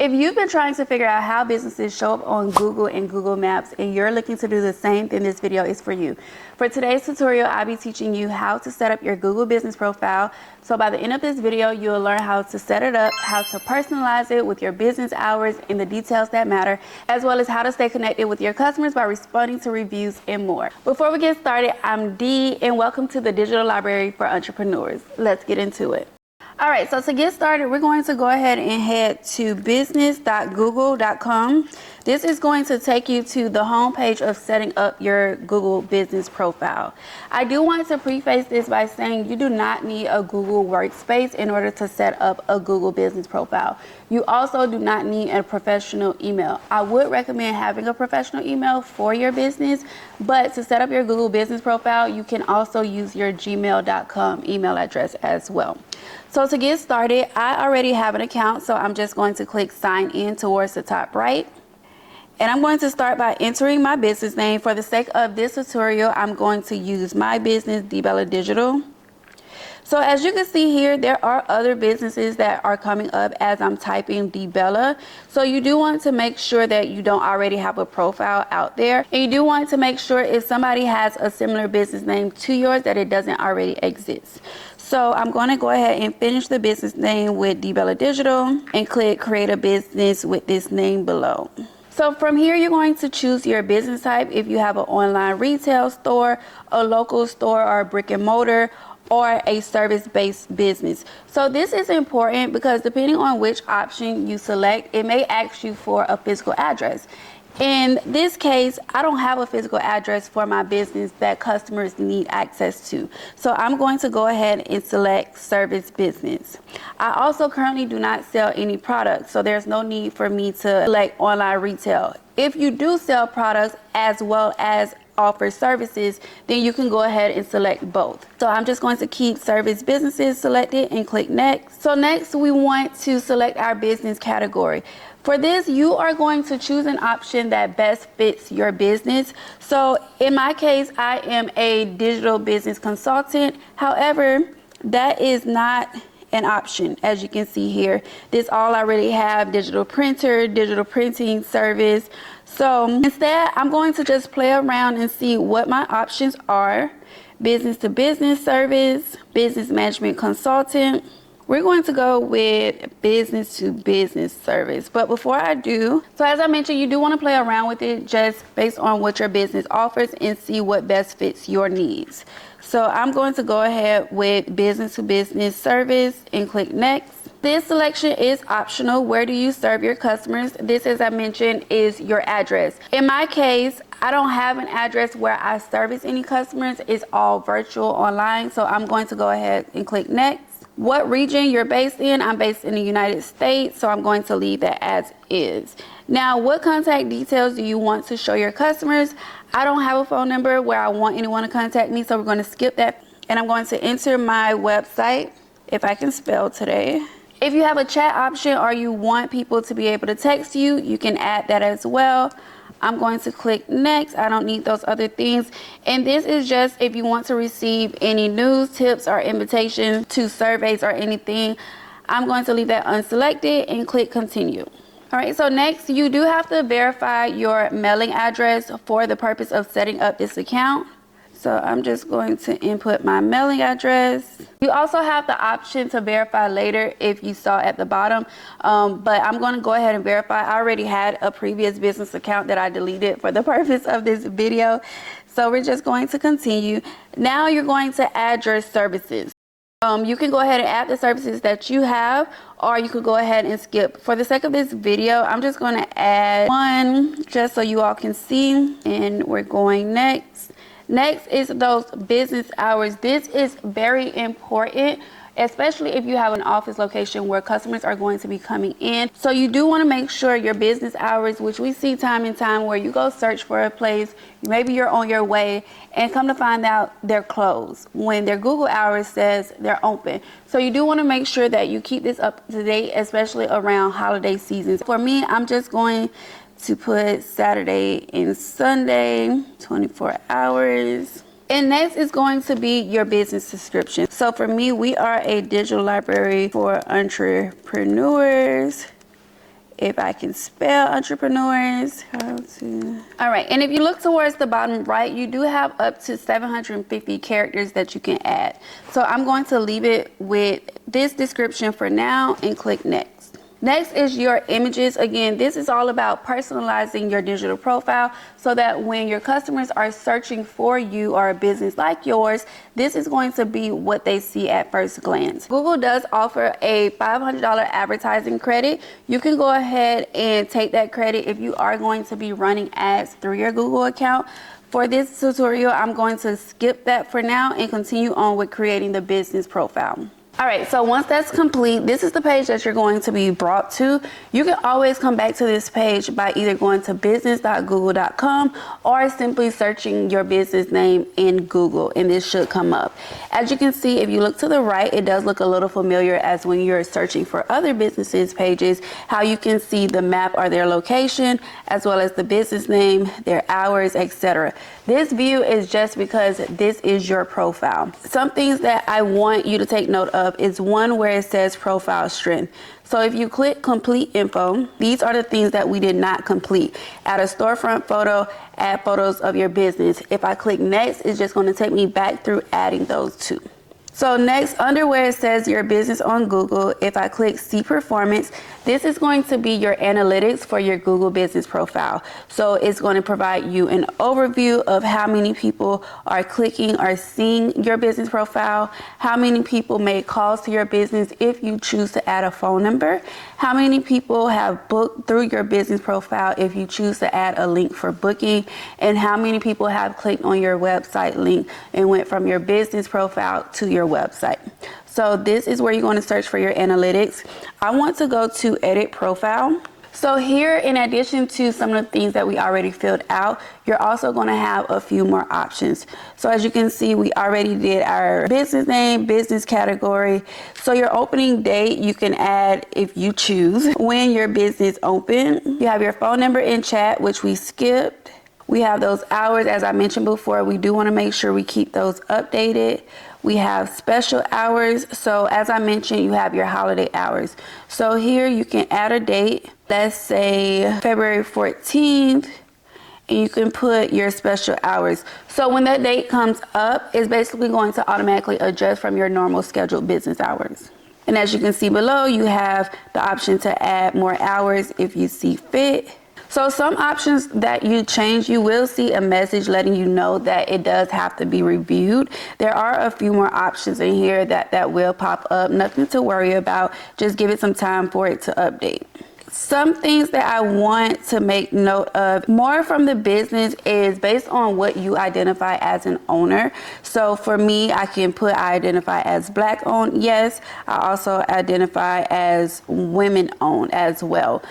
If you've been trying to figure out how businesses show up on Google and Google Maps and you're looking to do the same, then this video is for you. For today's tutorial, I'll be teaching you how to set up your Google business profile. So by the end of this video, you'll learn how to set it up, how to personalize it with your business hours and the details that matter, as well as how to stay connected with your customers by responding to reviews and more. Before we get started, I'm Dee and welcome to the Digital Library for Entrepreneurs. Let's get into it. All right, so to get started, we're going to go ahead and head to business.google.com. This is going to take you to the home page of setting up your Google business profile. I do want to preface this by saying you do not need a Google workspace in order to set up a Google business profile. You also do not need a professional email. I would recommend having a professional email for your business, but to set up your Google business profile, you can also use your gmail.com email address as well. So to get started, I already have an account, so I'm just going to click sign in towards the top right. And I'm going to start by entering my business name. For the sake of this tutorial, I'm going to use my business, DeBella Digital. So as you can see here, there are other businesses that are coming up as I'm typing DeBella. So you do want to make sure that you don't already have a profile out there. And you do want to make sure if somebody has a similar business name to yours that it doesn't already exist. So I'm going to go ahead and finish the business name with DeBella Digital and click create a business with this name below. So from here, you're going to choose your business type if you have an online retail store, a local store, or a brick and mortar, or a service-based business. So this is important because depending on which option you select, it may ask you for a physical address. In this case, I don't have a physical address for my business that customers need access to. So I'm going to go ahead and select service business. I also currently do not sell any products, so there's no need for me to select online retail. If you do sell products as well as offer services, then you can go ahead and select both. So I'm just going to keep service businesses selected and click next. So next we want to select our business category. For this, you are going to choose an option that best fits your business. So in my case, I am a digital business consultant. However, that is not an option. As you can see here, this all I already have: digital printer, digital printing service. So instead, I'm going to just play around and see what my options are. Business to business service, business management consultant. We're going to go with business to business service. But before I do, so as I mentioned, you do want to play around with it just based on what your business offers and see what best fits your needs. So I'm going to go ahead with business to business service and click next. This selection is optional. Where do you serve your customers? This, as I mentioned, is your address. In my case, I don't have an address where I service any customers. It's all virtual online. So I'm going to go ahead and click next. What region you're based in? I'm based in the United States, so I'm going to leave that as is. Now, what contact details do you want to show your customers? I don't have a phone number where I want anyone to contact me, so we're going to skip that. And I'm going to enter my website, if I can spell today. If you have a chat option or you want people to be able to text you, you can add that as well. I'm going to click next. I don't need those other things. And this is just if you want to receive any news, tips, or invitations to surveys or anything. I'm going to leave that unselected and click continue. All right, so next you do have to verify your mailing address for the purpose of setting up this account. So I'm just going to input my mailing address. You also have the option to verify later if you saw at the bottom, but I'm going to go ahead and verify. I already had a previous business account that I deleted for the purpose of this video. So we're just going to continue. Now you're going to add your services. You can go ahead and add the services that you have, or you could go ahead and skip. For the sake of this video, I'm just going to add one just so you all can see, and we're going next. Next is those business hours. This is very important, especially if you have an office location where customers are going to be coming in. So you do want to make sure your business hours, which we see time and time where you go search for a place, maybe you're on your way and come to find out they're closed when their Google hours says they're open. So you do want to make sure that you keep this up to date, especially around holiday seasons. For me, I'm just going to put Saturday and Sunday, 24 hours. And next is going to be your business description. So for me, we are a digital library for entrepreneurs. if I can spell entrepreneurs. All right, and if you look towards the bottom right, you do have up to 750 characters that you can add. So I'm going to leave it with this description for now and click next. Next is your images. Again, this is all about personalizing your digital profile so that when your customers are searching for you or a business like yours, this is going to be what they see at first glance. Google does offer a $500 advertising credit. You can go ahead and take that credit if you are going to be running ads through your Google account. For this tutorial, I'm going to skip that for now and continue on with creating the business profile. All right, so once that's complete, this is the page that you're going to be brought to. You can always come back to this page by either going to business.google.com or simply searching your business name in Google, and this should come up. As you can see, if you look to the right, it does look a little familiar as when you're searching for other businesses pages, how you can see the map or their location, as well as the business name, their hours, etc. This view is just because this is your profile. Some things that I want you to take note of is one where it says profile strength. So if you click complete info, these are the things that we did not complete. Add a storefront photo, add photos of your business. If I click next, it's just going to take me back through adding those two. So next, under where it says your business on Google, if I click see performance, this is going to be your analytics for your Google business profile. So it's going to provide you an overview of how many people are clicking or seeing your business profile, how many people made calls to your business if you choose to add a phone number, how many people have booked through your business profile if you choose to add a link for booking, and how many people have clicked on your website link and went from your business profile to your website. So this is where you're going to search for your analytics. I want to go to edit profile. So here, in addition to some of the things that we already filled out, you're also going to have a few more options. So as you can see, we already did our business name, business category. So your opening date, you can add if you choose when your business opened. You have your phone number in chat, which we skipped. We have those hours, as I mentioned before. We do want to make sure we keep those updated. We have special hours. So as I mentioned, you have your holiday hours. So here you can add a date. Let's say February 14th. And you can put your special hours. So when that date comes up, it's basically going to automatically adjust from your normal scheduled business hours. And as you can see below, you have the option to add more hours if you see fit. So some options that you change, you will see a message letting you know that it does have to be reviewed. There are a few more options in here that will pop up. Nothing to worry about. Just give it some time for it to update. Some things that I want to make note of more from the business is based on what you identify as an owner. So for me, I can put I identify as Black owned. Yes, I also identify as women owned as well.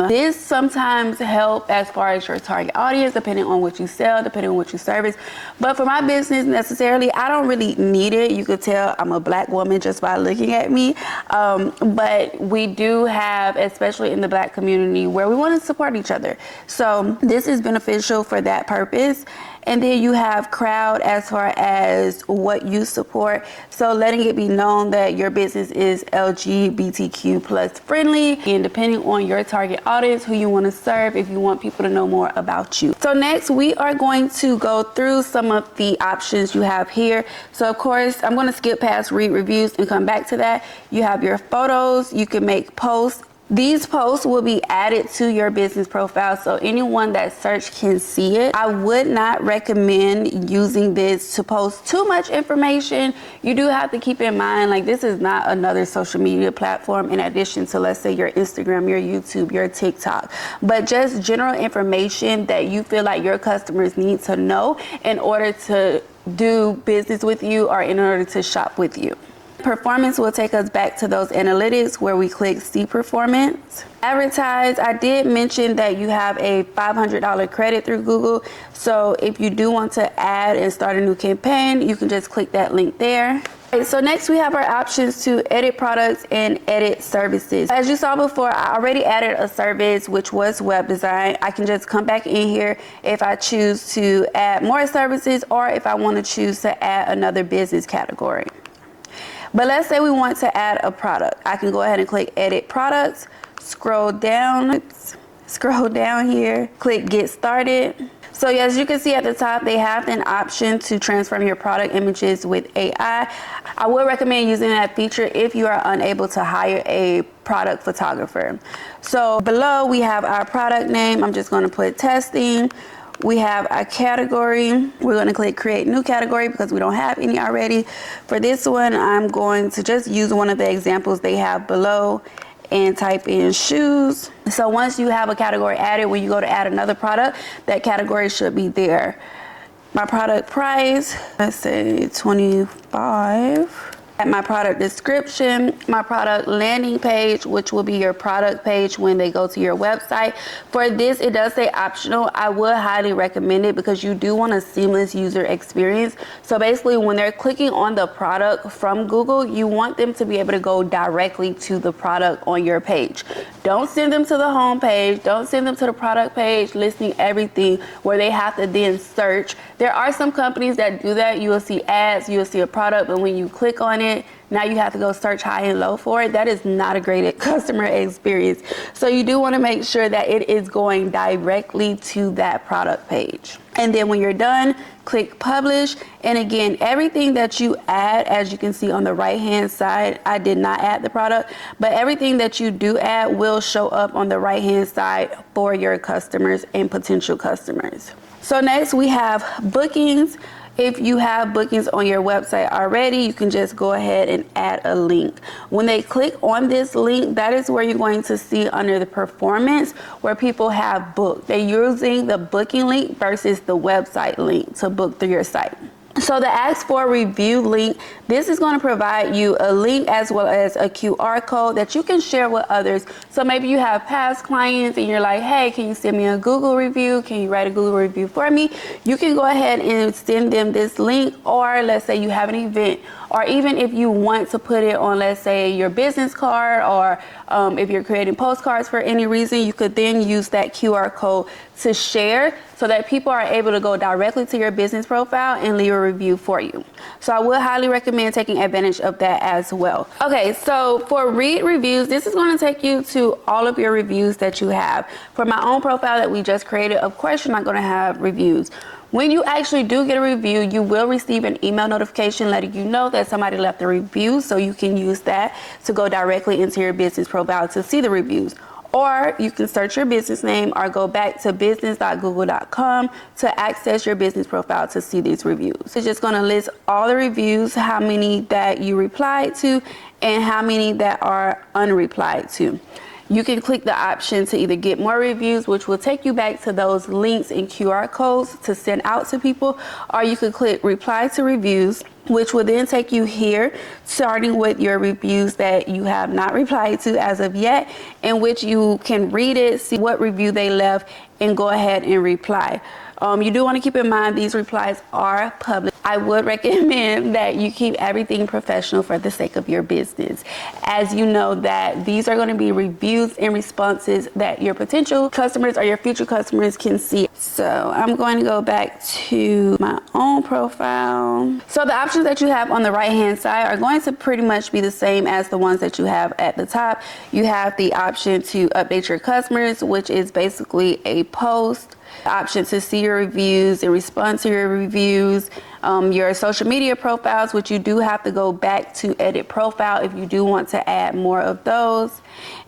This sometimes help as far as your target audience, depending on what you sell, depending on what you service. But for my business necessarily, I don't really need it. You could tell I'm a Black woman just by looking at me. But we do have, especially in the Black community, where we want to support each other. So this is beneficial for that purpose. And then you have crowd as far as what you support. So letting it be known that your business is LGBTQ plus friendly, and depending on your target audience, who you want to serve, if you want people to know more about you. So next, we are going to go through some of the options you have here. So of course, I'm going to skip past read reviews and come back to that. You have your photos. You can make posts. These posts will be added to your business profile, so anyone that search can see it. I would not recommend using this to post too much information. You do have to keep in mind, like, this is not another social media platform in addition to, let's say, your Instagram, your YouTube, your TikTok, but just general information that you feel like your customers need to know in order to do business with you or in order to shop with you. Performance will take us back to those analytics where we click see performance. Advertise, I did mention that you have a $500 credit through Google. So if you do want to add and start a new campaign, you can just click that link there. So next we have our options to edit products and edit services. As you saw before, I already added a service, which was web design. I can just come back in here if I choose to add more services or if I want to choose to add another business category. But let's say we want to add a product. I can go ahead and click edit products. scroll down here, click get started. So as you can see at the top, they have an option to transform your product images with AI. I would recommend using that feature if you are unable to hire a product photographer. So below we have our product name. I'm just going to put testing. We have a category. We're going to click create new category because we don't have any already. For this one, I'm going to just use one of the examples they have below and type in shoes. So once you have a category added, when you go to add another product, that category should be there. My product price, let's say 25. At my product description, my product landing page, which will be your product page when they go to your website. For this, it does say optional. I would highly recommend it because you do want a seamless user experience. So basically, when they're clicking on the product from Google, you want them to be able to go directly to the product on your page. Don't send them to the home page. Don't send them to the product page listing everything where they have to then search. There are some companies that do that. You will see ads, you will see a product, but when you click on it, now you have to go search high and low for it. That is not a great customer experience. So you do want to make sure that it is going directly to that product page. And then when you're done, click publish. And again, everything that you add, as you can see on the right hand side, I did not add the product, but everything that you do add will show up on the right hand side for your customers and potential customers. So next we have bookings. If you have bookings on your website already, you can just go ahead and add a link. When they click on this link, that is where you're going to see under the performance where people have booked. They're using the booking link versus the website link to book through your site. So the ask for review link, this is going to provide you a link as well as a QR code that you can share with others. So maybe you have past clients and you're like, hey, can you send me a Google review? Can you write a Google review for me? You can go ahead and send them this link, or let's say you have an event, or even if you want to put it on, let's say, your business card, or if you're creating postcards for any reason, you could then use that QR code to share so that people are able to go directly to your business profile and leave a review for you. So I would highly recommend taking advantage of that as well. Okay, so for read reviews, this is going to take you to all of your reviews that you have. For my own profile that we just created, of course, you're not going to have reviews. When you actually do get a review, you will receive an email notification letting you know that somebody left a review, so you can use that to go directly into your business profile to see the reviews. Or you can search your business name or go back to business.google.com to access your business profile to see these reviews. It's just going to list all the reviews, how many that you replied to, and how many that are unreplied to. You can click the option to either get more reviews, which will take you back to those links and QR codes to send out to people, or you can click reply to reviews, which will then take you here, starting with your reviews that you have not replied to as of yet, in which you can read it, see what review they left, and go ahead and reply. You do want to keep in mind these replies are public. I would recommend that you keep everything professional for the sake of your business, as you know that these are going to be reviews and responses that your potential customers or your future customers can see. So I'm going to go back to my own profile. So the options that you have on the right hand side are going to pretty much be the same as the ones that you have at the top. You have the option to update your customers, which is basically a post. The option to see your reviews and respond to your reviews, your social media profiles, which you do have to go back to edit profile if you do want to add more of those.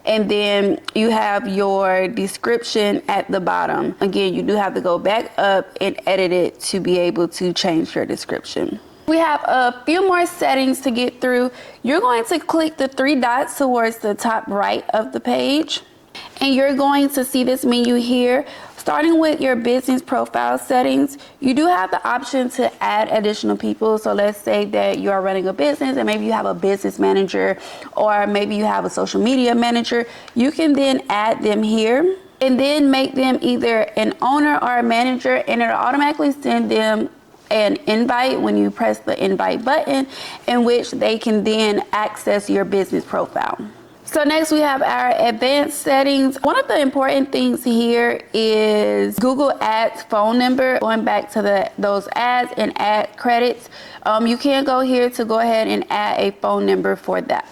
And then you have your description at the bottom. Again, you do have to go back up and edit it to be able to change your description. We have a few more settings to get through. You're going to click the three dots towards the top right of the page, and you're going to see this menu here. Starting with your business profile settings, you do have the option to add additional people. So let's say that you are running a business and maybe you have a business manager, or maybe you have a social media manager. You can then add them here and then make them either an owner or a manager, and it'll automatically send them an invite when you press the invite button, in which they can then access your business profile. So next we have our advanced settings. One of the important things here is Google Ads phone number. Going back to those ads and ad credits, you can go here to go ahead and add a phone number for that.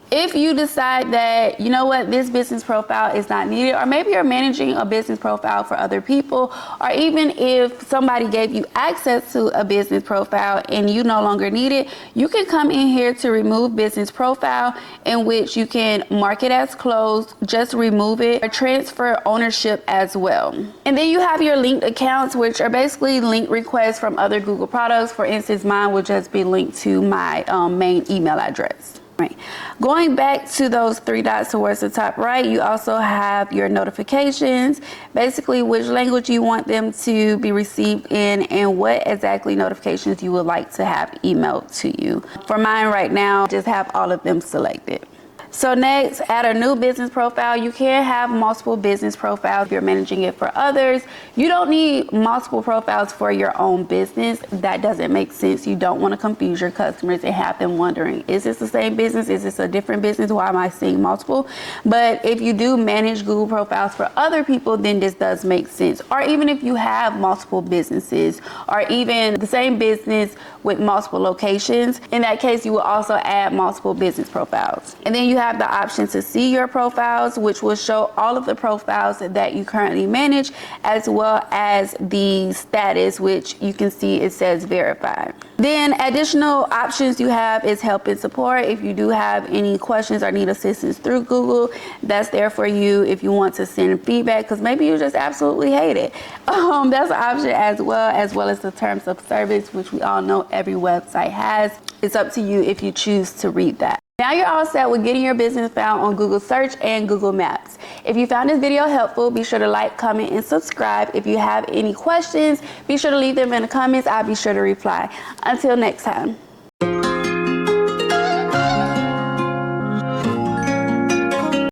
If you decide that, you know what, this business profile is not needed, or maybe you're managing a business profile for other people, or even if somebody gave you access to a business profile and you no longer need it, you can come in here to remove business profile, in which you can mark it as closed, just remove it, or transfer ownership as well. And then you have your linked accounts, which are basically link requests from other Google products. For instance, mine would just be linked to my main email address. Right. Going back to those three dots towards the top right, you also have your notifications, basically which language you want them to be received in and what exactly notifications you would like to have emailed to you. For mine right now, just have all of them selected. So next, add a new business profile. You can have multiple business profiles if you're managing it for others. You don't need multiple profiles for your own business. That doesn't make sense. You don't want to confuse your customers and have them wondering, is this the same business? Is this a different business? Why am I seeing multiple? But if you do manage Google profiles for other people, then this does make sense. Or even if you have multiple businesses, or even the same business with multiple locations, in that case, you will also add multiple business profiles. And then you have the option to see your profiles, which will show all of the profiles that you currently manage, as well as the status, which you can see it says verified. Then additional options you have is help and support. If you do have any questions or need assistance through Google, that's there for you. If you want to send feedback, because maybe you just absolutely hate it, that's an option, as well as the terms of service, which we all know every website has. It's up to you if you choose to read that. Now you're all set with getting your business found on Google Search and Google Maps. If you found this video helpful, be sure to like, comment, and subscribe. If you have any questions, be sure to leave them in the comments. I'll be sure to reply. Until next time.